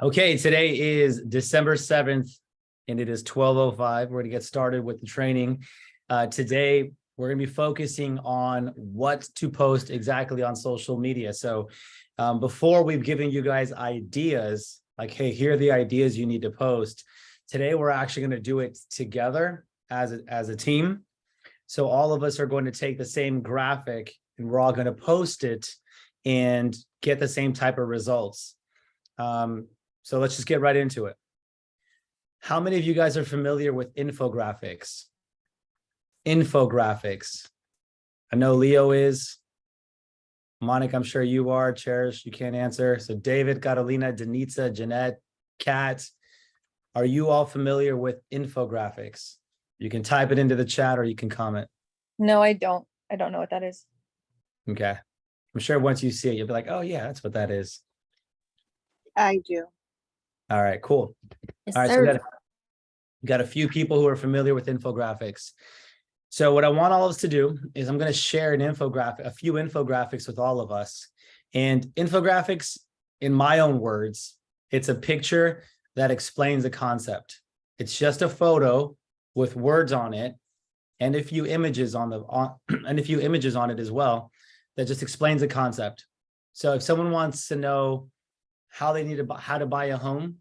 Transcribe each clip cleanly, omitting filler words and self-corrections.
Okay, today is December 7th, and it is 12:05. We're going to get started with the training. Today, we're going to be focusing on what to post exactly on social media. So before we've given you guys ideas, like, hey, here are the ideas you need to post. Today, we're actually going to do it together as a team. So all of us are going to take the same graphic, and we're all going to post it and get the same type of results. So let's just get right into it. How many of you guys are familiar with infographics? Infographics. I know Leo is. Monica, I'm sure you are. Cherish, you can't answer. So David, Catalina, Denitza, Jeanette, Kat, are you all familiar with infographics? You can type it into the chat or you can comment. No, I don't. I don't know what that is. Okay. I'm sure once you see it, you'll be like, oh yeah, that's what that is. I do. All right, cool. Yes, All right, sir. so we got a few people who are familiar with infographics. So what I want all of us to do is I'm going to share a few infographics with all of us. And infographics, in my own words, it's a picture that explains a concept. It's just a photo with words on it and a few images on it as well that just explains a concept. So if someone wants to know how to buy a home,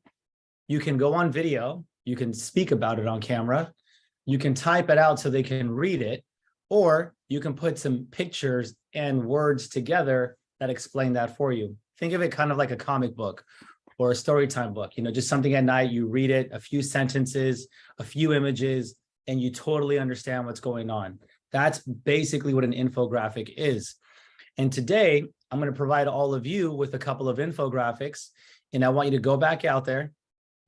you can go on video, you can speak about it on camera, you can type it out so they can read it, or you can put some pictures and words together that explain that for you. Think of it kind of like a comic book or a story time book, just something at night, you read it, a few sentences, a few images, and you totally understand what's going on. That's basically what an infographic is. And today, I'm going to provide all of you with a couple of infographics, and I want you to go back out there,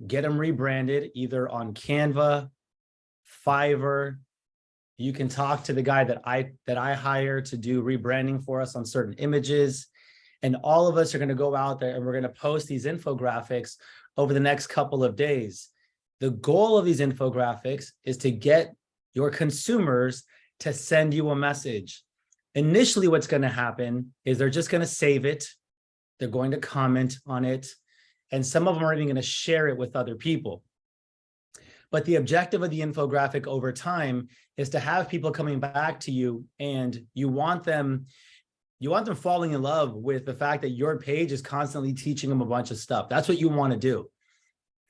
get them rebranded either on Canva, Fiverr. You can talk to the guy that I hire to do rebranding for us on certain images. And all of us are going to go out there and we're going to post these infographics over the next couple of days. The goal of these infographics is to get your consumers to send you a message. Initially, what's going to happen is they're just going to save it. They're going to comment on it. And some of them are even going to share it with other people. But the objective of the infographic over time is to have people coming back to you, and you want them falling in love with the fact that your page is constantly teaching them a bunch of stuff. That's what you want to do.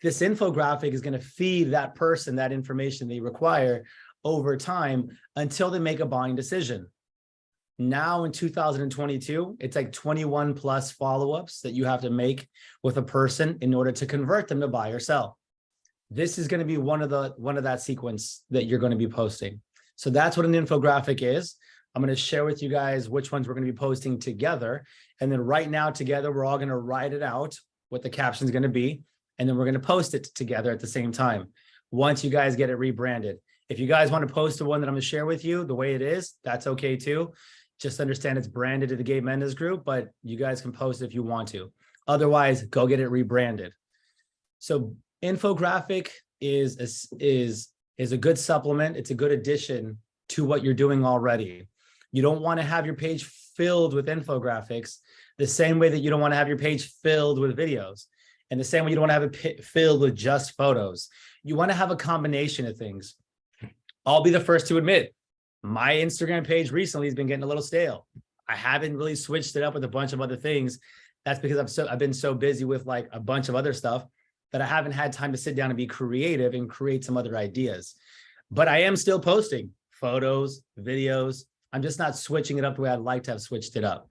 This infographic is going to feed that person that information they require over time until they make a buying decision. Now in 2022, it's like 21 plus follow-ups that you have to make with a person in order to convert them to buy or sell. This is going to be one of that sequence that you're going to be posting. So that's what an infographic is. I'm going to share with you guys which ones we're going to be posting together. And then right now together, we're all going to write it out, what the caption is going to be. And then we're going to post it together at the same time. Once you guys get it rebranded. If you guys want to post the one that I'm going to share with you the way it is, that's okay too. Just understand it's branded to the Gabe Mendez group, but you guys can post it if you want to. Otherwise, go get it rebranded. So infographic is a good supplement. It's a good addition to what you're doing already. You don't want to have your page filled with infographics the same way that you don't want to have your page filled with videos, and the same way you don't want to have it filled with just photos. You want to have a combination of things. I'll be the first to admit, my Instagram page recently has been getting a little stale. I haven't really switched it up with a bunch of other things. That's because I've been so busy with like a bunch of other stuff that I haven't had time to sit down and be creative and create some other ideas. But I am still posting photos, videos. I'm just not switching it up the way I'd like to have switched it up.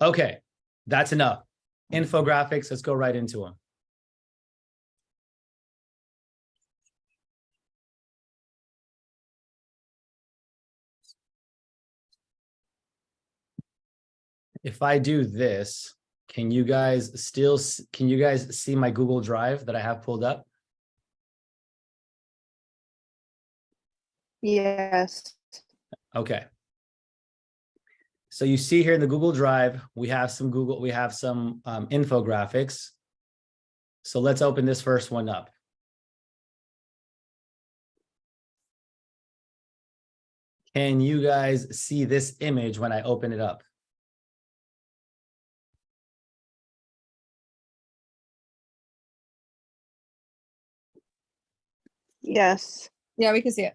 Okay, that's enough. Infographics, let's go right into them. If I do this, can you guys see my Google Drive that I have pulled up? Yes. Okay. So you see here in the Google Drive, we have some infographics. So let's open this first one up. Can you guys see this image when I open it up? Yes. Yeah, we can see it.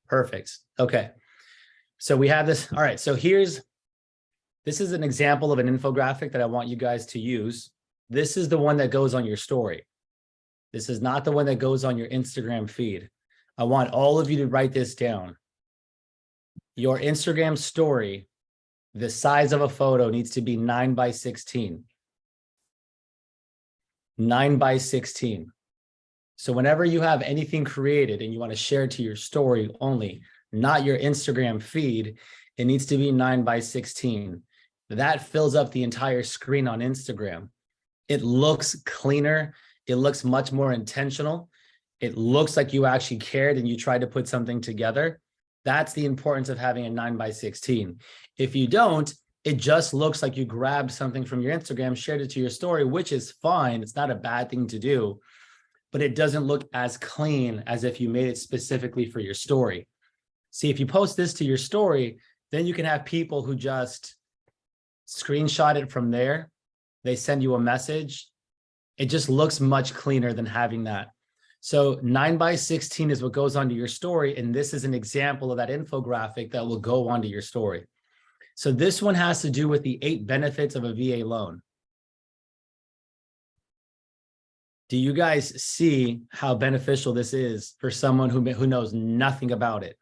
Perfect. Okay. So we have this. All right. So this is an example of an infographic that I want you guys to use. This is the one that goes on your story. This is not the one that goes on your Instagram feed. I want all of you to write this down. Your Instagram story, the size of a photo needs to be 9:16. 9:16. So whenever you have anything created and you want to share it to your story only, not your Instagram feed, it needs to be 9:16. That fills up the entire screen on Instagram. It looks cleaner. It looks much more intentional. It looks like you actually cared and you tried to put something together. That's the importance of having a 9:16. If you don't, it just looks like you grabbed something from your Instagram, shared it to your story, which is fine. It's not a bad thing to do, but it doesn't look as clean as if you made it specifically for your story. See, if you post this to your story, then you can have people who just screenshot it from there. They send you a message. It just looks much cleaner than having that. So 9:16 is what goes onto your story. And this is an example of that infographic that will go onto your story. So this one has to do with the 8 benefits of a VA loan. Do you guys see how beneficial this is for someone who knows nothing about it?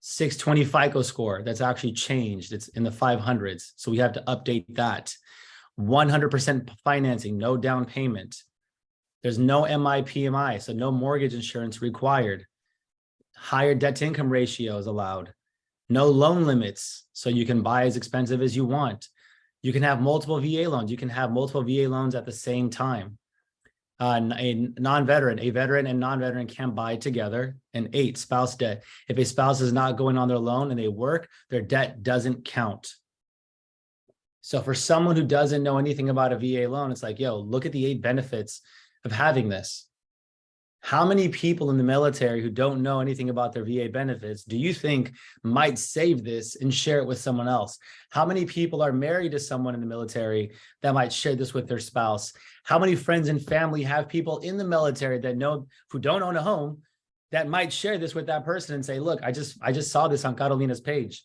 620 FICO score, that's actually changed. It's in the 500s. So we have to update that. 100% financing, no down payment. There's no MIPMI, so no mortgage insurance required. Higher debt to income ratio is allowed. No loan limits, so you can buy as expensive as you want. You can have multiple VA loans. You can have multiple VA loans at the same time. A non-veteran, a veteran and non-veteran can buy together. And 8, spouse debt. If a spouse is not going on their loan and they work, their debt doesn't count. So for someone who doesn't know anything about a VA loan, it's like, yo, look at the 8 benefits of having this. How many people in the military who don't know anything about their VA benefits do you think might save this and share it with someone else? How many people are married to someone in the military that might share this with their spouse? How many friends and family have people in the military that know, who don't own a home, that might share this with that person and say, look, I just saw this on Carolina's page.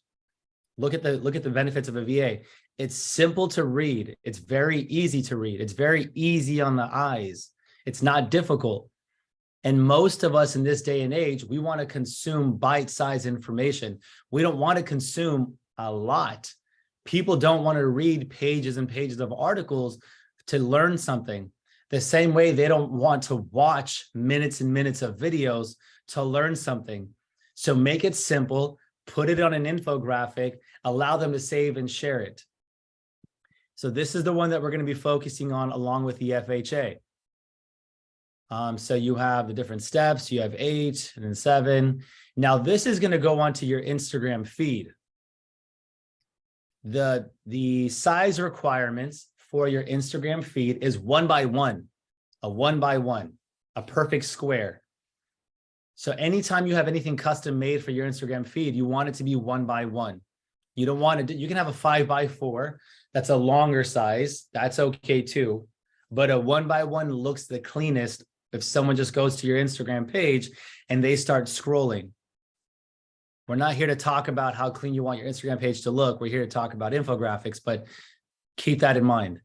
Look at the benefits of a VA. It's simple to read. It's very easy to read. It's very easy on the eyes. It's not difficult. And most of us in this day and age, we want to consume bite-sized information. We don't want to consume a lot. People don't want to read pages and pages of articles to learn something. The same way they don't want to watch minutes and minutes of videos to learn something. So make it simple, put it on an infographic, allow them to save and share it. So this is the one that we're going to be focusing on along with the FHA. So you have the different steps, you have 8 and then 7. Now this is going to go onto your Instagram feed. The size requirements for your Instagram feed is 1x1, a 1x1, a perfect square. So anytime you have anything custom made for your Instagram feed, you want it to be 1x1. You don't want to, you can have a 5x4. That's a longer size. That's okay too. But a 1x1 looks the cleanest if someone just goes to your Instagram page and they start scrolling. We're not here to talk about how clean you want your Instagram page to look. We're here to talk about infographics, but keep that in mind.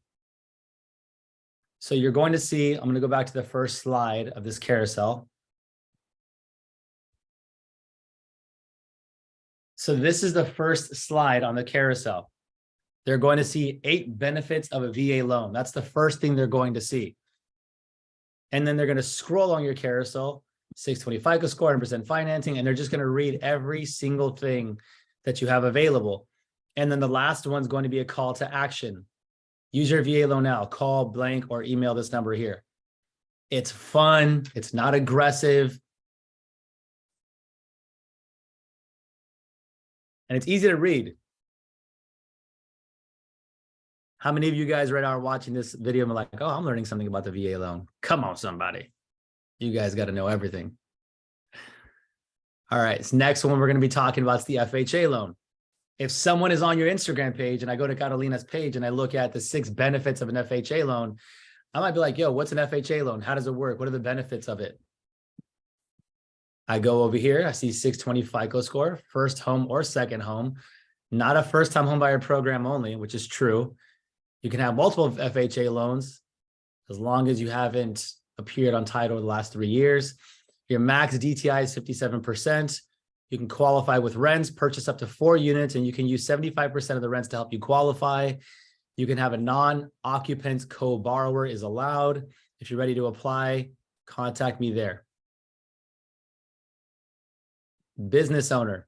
So you're going to see, I'm going to go back to the first slide of this carousel. So this is the first slide on the carousel. They're going to see 8 benefits of a VA loan. That's the first thing they're going to see. And then they're going to scroll on your carousel, 620 FICO score, 100% financing, and they're just going to read every single thing that you have available. And then the last one's going to be a call to action. Use your VA loan now. Call blank or email this number here. It's fun. It's not aggressive. And it's easy to read. How many of you guys right now are watching this video and are like, oh, I'm learning something about the VA loan? Come on, somebody. You guys got to know everything. All right, so next one we're going to be talking about is the FHA loan. If someone is on your Instagram page and I go to Carolina's page and I look at the 6 benefits of an FHA loan, I might be like, yo, what's an FHA loan? How does it work? What are the benefits of it? I go over here, I see 620 FICO score, first home or second home, not a first-time homebuyer program only, which is true. You can have multiple FHA loans as long as you haven't appeared on title the last 3 years. Your max DTI is 57%. You can qualify with rents, purchase up to 4 units, and you can use 75% of the rents to help you qualify. You can have a non-occupant co-borrower is allowed. If you're ready to apply, contact me there. Business owner.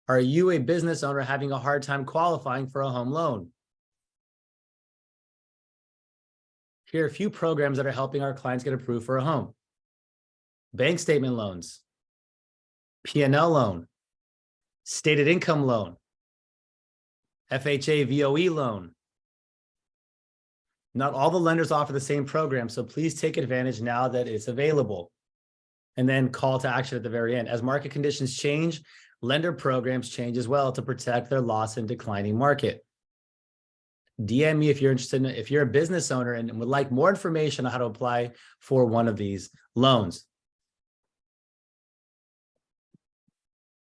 Are you a business owner having a hard time qualifying for a home loan? Here are a few programs that are helping our clients get approved for a home. Bank statement loans, P&L loan, stated income loan, FHA VOE loan. Not all the lenders offer the same program, so please take advantage now that it's available. And then call to action at the very end. As market conditions change, lender programs change as well to protect their loss in declining market. DM me if you're interested in, if you're a business owner and would like more information on how to apply for one of these loans.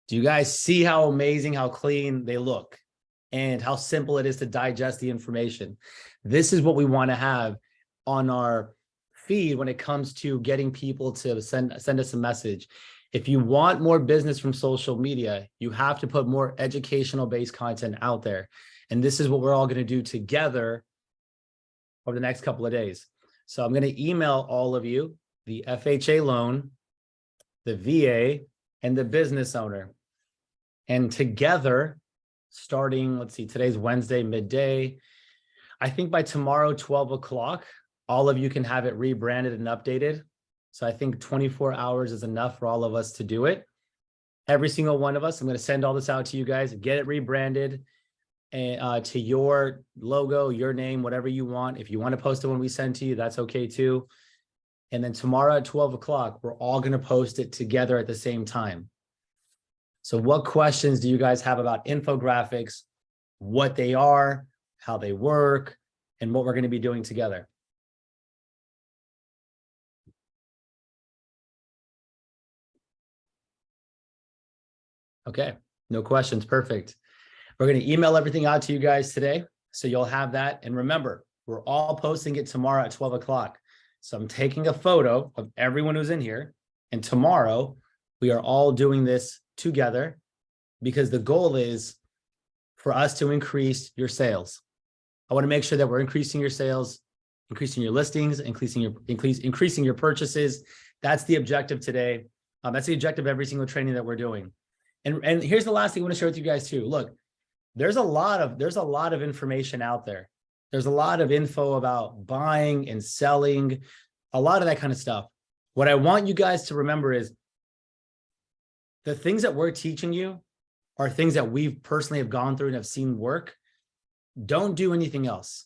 Do you guys see how amazing, how clean they look and how simple it is to digest the information? This is what we want to have on our feed when it comes to getting people to send us a message. If you want more business from social media, you have to put more educational based content out there. And this is what we're all going to do together over the next couple of days. So I'm going to email all of you the FHA loan, the VA, and the business owner. And together, starting, let's see, today's Wednesday, midday. I think by tomorrow, 12 o'clock, all of you can have it rebranded and updated. So I think 24 hours is enough for all of us to do it. Every single one of us, I'm going to send all this out to you guys, get it rebranded and to your logo, your name, whatever you want. If you want to post it when we send to you, that's okay too. And then tomorrow at 12 o'clock, we're all going to post it together at the same time. So what questions do you guys have about infographics, what they are, how they work, and what we're going to be doing together? Okay, no questions. Perfect. We're going to email everything out to you guys today, so you'll have that. And remember, we're all posting it tomorrow at 12 o'clock. So I'm taking a photo of everyone who's in here, and tomorrow we are all doing this together because the goal is for us to increase your sales. I want to make sure that we're increasing your sales, increasing your listings, increasing your purchases. That's the objective today. That's the objective of every single training that we're doing. And here's the last thing I want to share with you guys too. Look, there's a lot of information out there. There's a lot of info about buying and selling, a lot of that kind of stuff. What I want you guys to remember is the things that we're teaching you are things that we've personally have gone through and have seen work. Don't do anything else.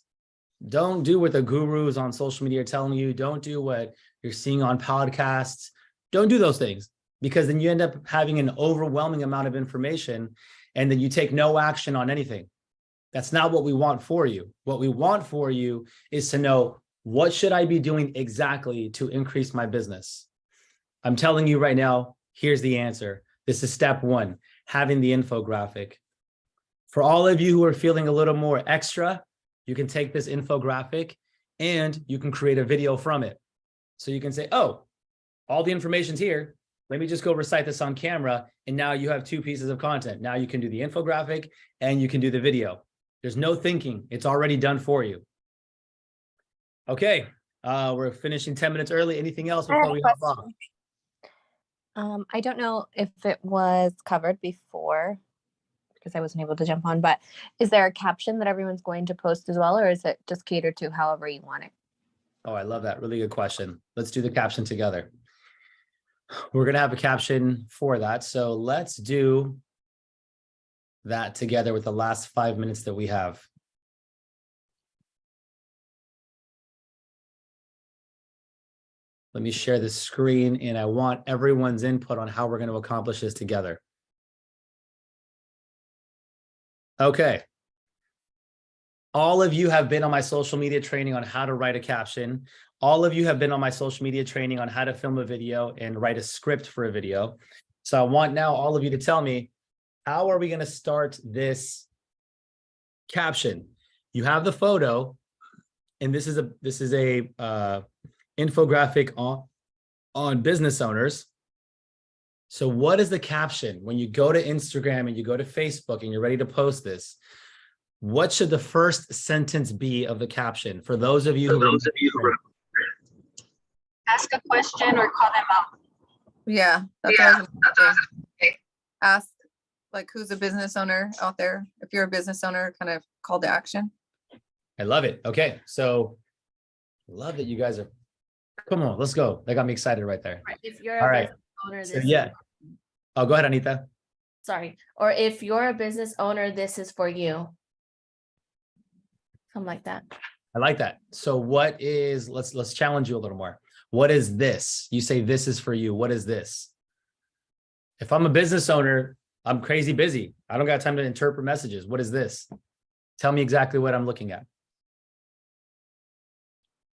Don't do what the gurus on social media are telling you. Don't do what you're seeing on podcasts. Don't do those things, because then you end up having an overwhelming amount of information and then you take no action on anything. That's not what we want for you. What we want for you is to know, what should I be doing exactly to increase my business? I'm telling you right now, here's the answer. This is step one, having the infographic. For all of you who are feeling a little more extra, you can take this infographic and you can create a video from it. So you can say, oh, all the information's here. Let me just go recite this on camera. And now you have 2 pieces of content. Now you can do the infographic and you can do the video. There's no thinking. It's already done for you. Okay. We're finishing 10 minutes early. Anything else before we hop off? I don't know if it was covered before because I wasn't able to jump on, but is there a caption that everyone's going to post as well, or is it just catered to however you want it? Oh, I love that. Really good question. Let's do the caption together. We're going to have a caption for that. So let's do that together with the last 5 minutes that we have. Let me share the screen, and I want everyone's input on how we're going to accomplish this together. Okay. All of you have been on my social media training on how to write a caption. all of you have been on my social media training on how to film a video and write a script for a video. So I want now all of you to tell me, how are we going to start this caption? You have the photo, and this is a infographic on business owners. So what is the caption when you go to Instagram and you go to Facebook and you're ready to post this? What should the first sentence be of the caption for those of you who Ask a question or call them out. Yeah, that's what I was gonna say. Ask, like, who's a business owner out there? If you're a business owner, kind of call to action. I love it. Okay, so love that you guys are. Come on, let's go. That got me excited right there. If you're All a right. business owner, So this yeah. Oh, go ahead, Anita. sorry. Or if you're a business owner, this is for you. Something like that. I like that. So what is, let's challenge you a little more. What is this? You say this is for you. What is this? If I'm a business owner, I'm crazy busy. I don't got time to interpret messages. What is this? Tell me exactly what I'm looking at.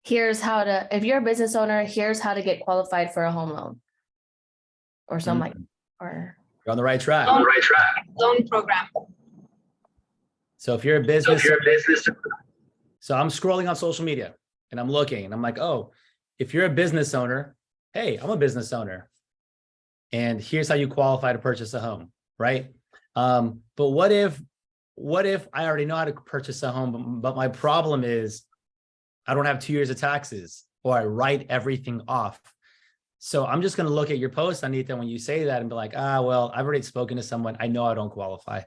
Here's how to, if you're a business owner, here's how to get qualified for a home loan. Or something like, or You're on the right track. Loan program. So if you're a business, so I'm scrolling on social media and I'm looking and I'm like, oh, if you're a business owner, hey, I'm a business owner. And here's how you qualify to purchase a home, right? But what if I already know how to purchase a home, but my problem is I don't have 2 years of taxes, or I write everything off. So I'm just going to look at your post, Anita, when you say that and be like, well, I've already spoken to someone. I know I don't qualify.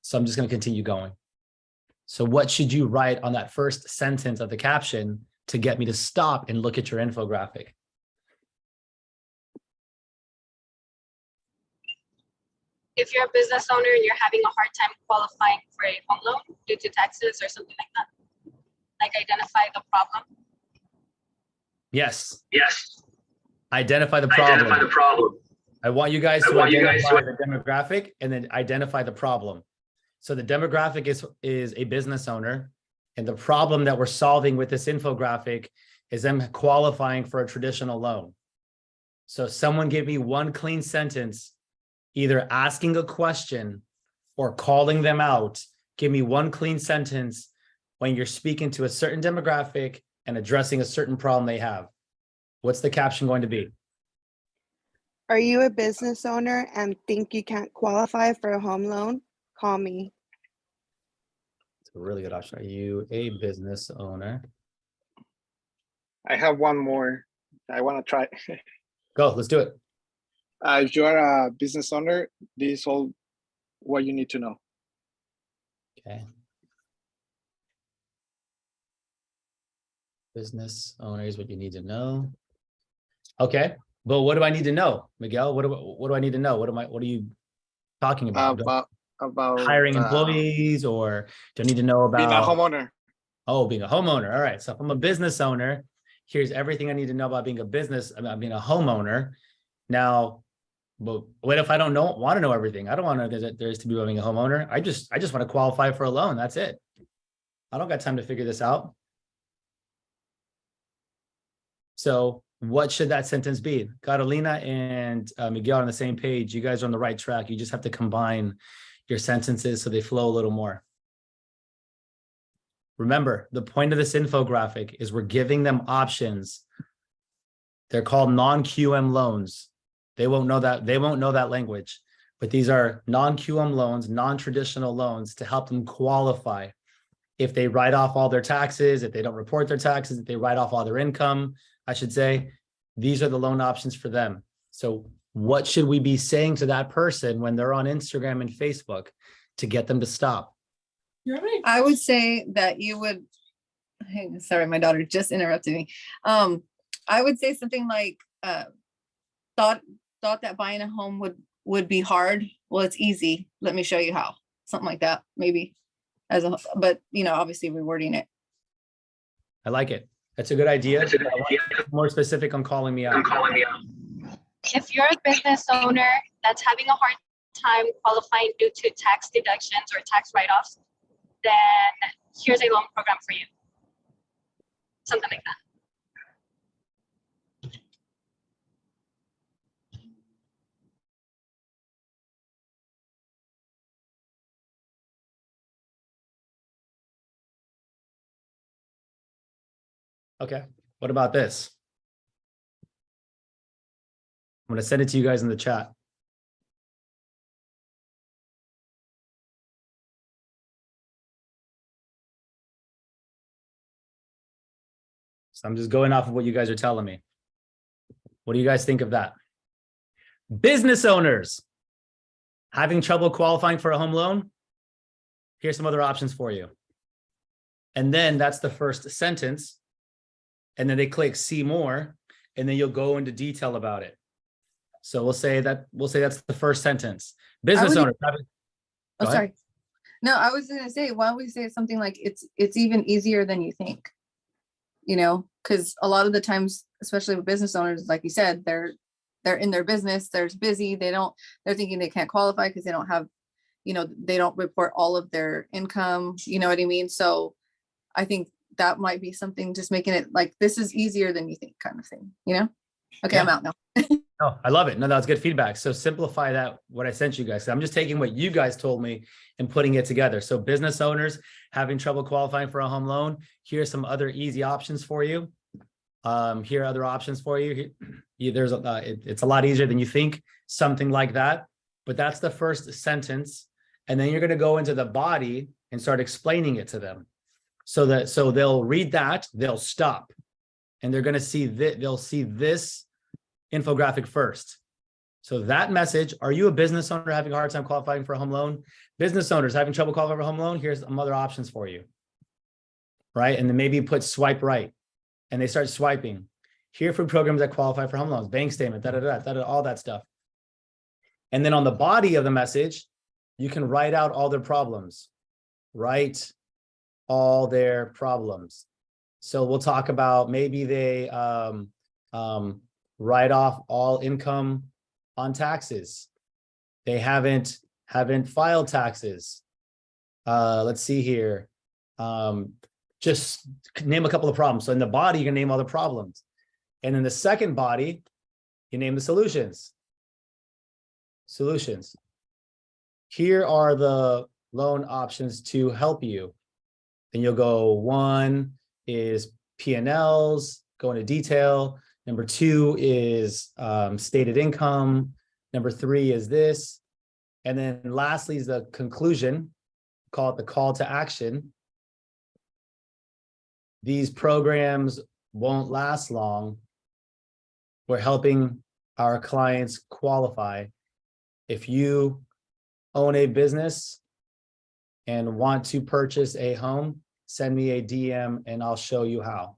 So I'm just going to continue going. So what should you write on that first sentence of the caption to get me to stop and look at your infographic? If you're a business owner and you're having a hard time qualifying for a home loan due to taxes or something like that, like identify the problem. Yes. Identify the problem. I want you guys to identify the demographic and then identify the problem. So the demographic is a business owner, and the problem that we're solving with this infographic is them qualifying for a traditional loan. So someone give me one clean sentence, either asking a question or calling them out. Give me one clean sentence when you're speaking to a certain demographic and addressing a certain problem they have. What's the caption going to be? Are you a business owner and think you can't qualify for a home loan? Call me. It's a really good option. Are you a business owner? I have one more. I want to try. Go, let's do it. If you are a business owner, this is all what you need to know. Okay. Business owner is what you need to know. Okay, but what do I need to know, Miguel? What do I need to know? What are you talking about? About Hiring employees, or do I need to know about being a homeowner? Oh, being a homeowner. All right. So if I'm a business owner, here's everything I need to know about being a homeowner. Now, but what if I don't want to know everything? I don't want to know that there's to be being a homeowner. I just want to qualify for a loan. That's it. I don't got time to figure this out. So what should that sentence be? Catalina and Miguel are on the same page. You guys are on the right track. You just have to combine your sentences so they flow a little more. Remember, the point of this infographic is we're giving them options. They're called non-QM loans. They won't know that language, but these are non-QM loans, non-traditional loans to help them qualify. If they write off all their taxes, if they don't report their taxes, if they write off all their income, I should say, these are the loan options for them. So what should we be saying to that person when they're on Instagram and Facebook to get them to stop? I would say that you would, hey, sorry, my daughter just interrupted me. I would say something like, thought that buying a home would be hard. Well, it's easy. Let me show you how. Something like that, maybe. But obviously rewording it. I like it. That's a good idea. I want you to be more specific on calling me out. If you're a business owner that's having a hard time qualifying due to tax deductions or tax write-offs, then here's a loan program for you. Something like that. Okay, what about this? I'm going to send it to you guys in the chat. So I'm just going off of what you guys are telling me. What do you guys think of that? Business owners having trouble qualifying for a home loan? Here's some other options for you. And then that's the first sentence. And then they click see more, and then you'll go into detail about it. So we'll say that's the first sentence. Business would- owners. Go Oh, ahead. sorry. No, I was gonna say, why don't we say something like it's even easier than you think? You know, because a lot of the times, especially with business owners, like you said, they're in their business, they're busy, they're thinking they can't qualify because they don't have, you know, they don't report all of their income, you know what I mean? So I think that might be something, just making it like, this is easier than you think kind of thing, you know? Okay, I'm Yeah. out now. Oh, I love it. No, that's good feedback. So simplify that, what I sent you guys. So I'm just taking what you guys told me and putting it together. So business owners having trouble qualifying for a home loan, here's some other easy options for you. Here are other options for you. It's a lot easier than you think, something like that. But that's the first sentence. And then you're going to go into the body and start explaining it to them. So they'll read that, they'll stop, and they're going to see that they'll see this infographic first. So that message, are you a business owner having a hard time qualifying for a home loan? Business owners having trouble qualifying for a home loan, here's some other options for you. Right? And then maybe put swipe right, and they start swiping. Here for programs that qualify for home loans, bank statement, all that stuff. And then on the body of the message, you can write out all their problems. Write all their problems. So we'll talk about maybe they write off all income on taxes. They haven't filed taxes. Let's see here. Just name a couple of problems. So in the body, you can name all the problems. And in the second body, you name the solutions. Solutions. Here are the loan options to help you. And you'll go, one is P&Ls, go into detail. Number two is stated income. Number three is this. And then lastly is the conclusion, call it the call to action. These programs won't last long. We're helping our clients qualify. If you own a business and want to purchase a home, send me a DM and I'll show you how.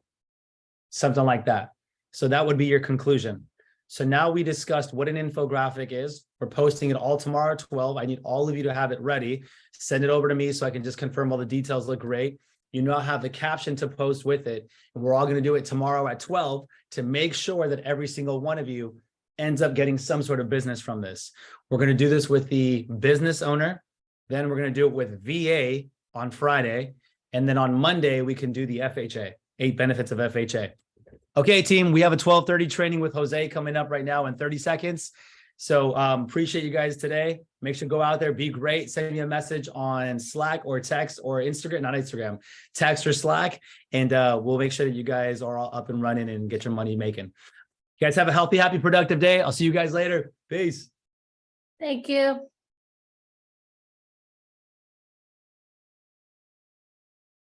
Something like that. So that would be your conclusion. So now we discussed what an infographic is. We're posting it all tomorrow at 12. I need all of you to have it ready. Send it over to me so I can just confirm all the details look great. You now have the caption to post with it. And we're all going to do it tomorrow at 12 to make sure that every single one of you ends up getting some sort of business from this. We're going to do this with the business owner. Then we're going to do it with VA on Friday. And then on Monday, we can do the FHA, 8 benefits of FHA. Okay, team, we have a 12:30 training with Jose coming up right now in 30 seconds. So appreciate you guys today. Make sure to go out there, be great. Send me a message on Slack or text or Instagram, not Instagram, text or Slack. And we'll make sure that you guys are all up and running and get your money making. You guys have a healthy, happy, productive day. I'll see you guys later. Peace. Thank you.